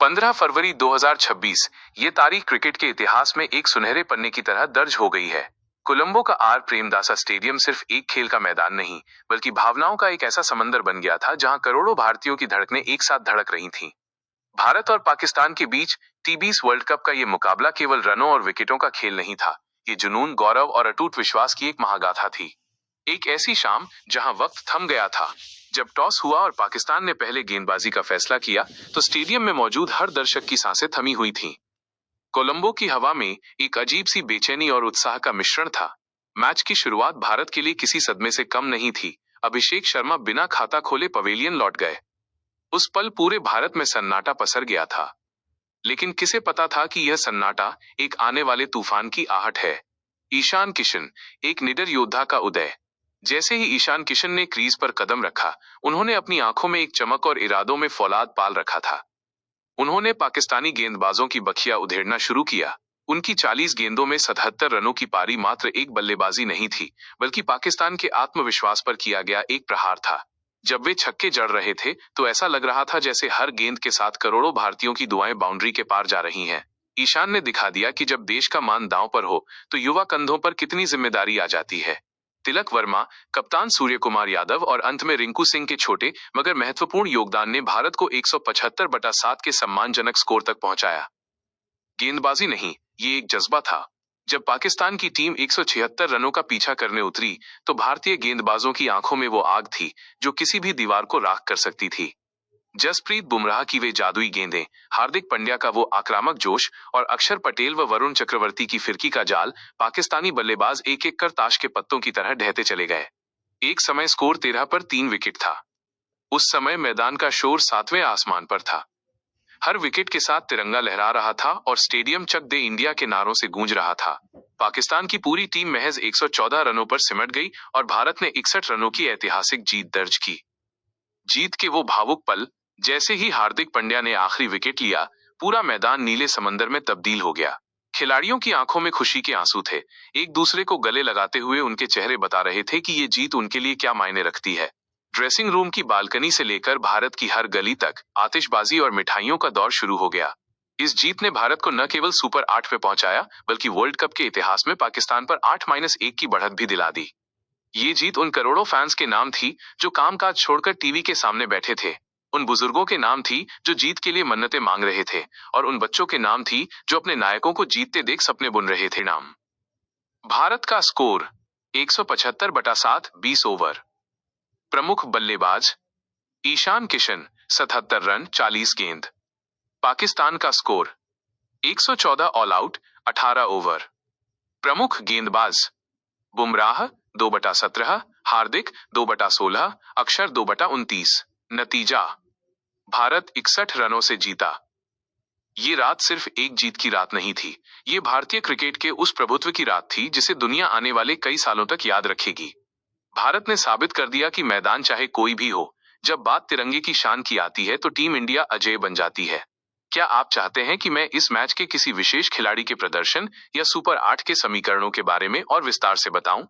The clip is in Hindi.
15 फरवरी 2026 ये तारीख क्रिकेट के इतिहास में एक सुनहरे पन्ने की तरह दर्ज हो गई है। कोलंबो का आर प्रेमदासा स्टेडियम सिर्फ एक खेल का मैदान नहीं, बल्कि भावनाओं का एक ऐसा समंदर बन गया था जहां करोड़ों भारतीयों की धड़कनें एक साथ धड़क रही थीं। भारत और पाकिस्तान के बीच टी20 वर्ल्ड कप का ये मुकाबला केवल रनों और विकेटों का खेल नहीं था। ये जुनून, गौरव और अटूट विश्वास की एक महागाथा थी। एक ऐसी शाम जहां वक्त थम गया था। जब टॉस हुआ और पाकिस्तान ने पहले गेंदबाजी का फैसला किया, तो स्टेडियम में मौजूद हर दर्शक की सांसें थमी हुई थीं। कोलंबो की हवा में एक अजीब सी बेचैनी और उत्साह का मिश्रण था। मैच की शुरुआत भारत के लिए किसी सदमे से कम नहीं थी। अभिषेक शर्मा बिना खाता खोले पवेलियन लौट गए। उस पल पूरे भारत में सन्नाटा पसर गया था। लेकिन किसे पता था कि यह सन्नाटा एक आने वाले तूफान की आहट है। ईशान किशन, एक निडर योद्धा का उदय। जैसे ही ईशान किशन ने क्रीज पर कदम रखा, उन्होंने अपनी आंखों में एक चमक और इरादों में फौलाद पाल रखा था। उन्होंने पाकिस्तानी गेंदबाजों की बखिया उधेड़ना शुरू किया। उनकी 40 गेंदों में 77 रनों की पारी मात्र एक बल्लेबाजी नहीं थी, बल्कि पाकिस्तान के आत्मविश्वास पर किया गया एक प्रहार था। जब वे छक्के जड़ रहे थे, तो ऐसा लग रहा था जैसे हर गेंद के साथ करोड़ों भारतीयों की दुआएं बाउंड्री के पार जा रही हैं। ईशान ने दिखा दिया कि जब देश का मान दांव पर हो, तो युवा कंधों पर कितनी जिम्मेदारी आ जाती है। तिलक वर्मा, कप्तान सूर्य कुमार यादव और अंत में रिंकू सिंह के छोटे मगर महत्वपूर्ण योगदान ने भारत को 175/7 के सम्मानजनक स्कोर तक पहुंचाया। गेंदबाजी नहीं, ये एक जज्बा था। जब पाकिस्तान की टीम 176 रनों का पीछा करने उतरी, तो भारतीय गेंदबाजों की आंखों में वो आग थी जो किसी भी दीवार को राख कर सकती थी। जसप्रीत बुमराह की वे जादुई गेंदें, हार्दिक पांड्या का वो आक्रामक जोश और अक्षर पटेल व वरुण चक्रवर्ती की फिरकी का जाल, पाकिस्तानी बल्लेबाज एक एक कर ताश के पत्तों की तरह ढहते चले गए। एक समय स्कोर 13 पर 3 विकेट था। उस समय मैदान का शोर 7वें आसमान पर था। हर विकेट के साथ तिरंगा लहरा रहा था और स्टेडियम चक दे इंडिया के नारों से गूंज रहा था। पाकिस्तान की पूरी टीम महज 114 रनों पर सिमट गई और भारत ने 61 रनों की ऐतिहासिक जीत दर्ज की। जीत के वो भावुक पल, जैसे ही हार्दिक पांड्या ने आखिरी विकेट लिया, पूरा मैदान नीले समंदर में तब्दील हो गया। खिलाड़ियों की आंखों में खुशी के आंसू थे। एक दूसरे को गले लगाते हुए उनके चेहरे बता रहे थे कि ये जीत उनके लिए क्या मायने रखती है। ड्रेसिंग रूम की बालकनी से लेकर भारत की हर गली तक आतिशबाजी और मिठाइयों का दौर शुरू हो गया। इस जीत ने भारत को न केवल सुपर 8 पे पहुंचाया, बल्कि वर्ल्ड कप के इतिहास में पाकिस्तान पर 8-1 की बढ़त भी दिला दी। ये जीत उन करोड़ों फैंस के नाम थी जो कामकाज छोड़कर टीवी के सामने बैठे थे। उन बुजुर्गों के नाम थी जो जीत के लिए मन्नतें मांग रहे थे, और उन बच्चों के नाम थी जो अपने नायकों को जीतते देख सपने बुन रहे थे। नाम भारत का स्कोर 175/7 20 ओवर। प्रमुख बल्लेबाज ईशान किशन 77 रन 40 गेंद। पाकिस्तान का स्कोर 114 ऑल आउट 18 ओवर। प्रमुख गेंदबाज बुमराह 2/17, हार्दिक 2/16, अक्षर 2/29। नतीजा, भारत 61 रनों से जीता। ये रात सिर्फ एक जीत की रात नहीं थी, ये भारतीय क्रिकेट के उस प्रभुत्व की रात थी जिसे दुनिया आने वाले कई सालों तक याद रखेगी। भारत ने साबित कर दिया कि मैदान चाहे कोई भी हो, जब बात तिरंगे की शान की आती है तो टीम इंडिया अजेय बन जाती है। क्या आप चाहते हैं कि मैं इस मैच के किसी विशेष खिलाड़ी के प्रदर्शन या सुपर 8 के समीकरणों के बारे में और विस्तार से बताऊं?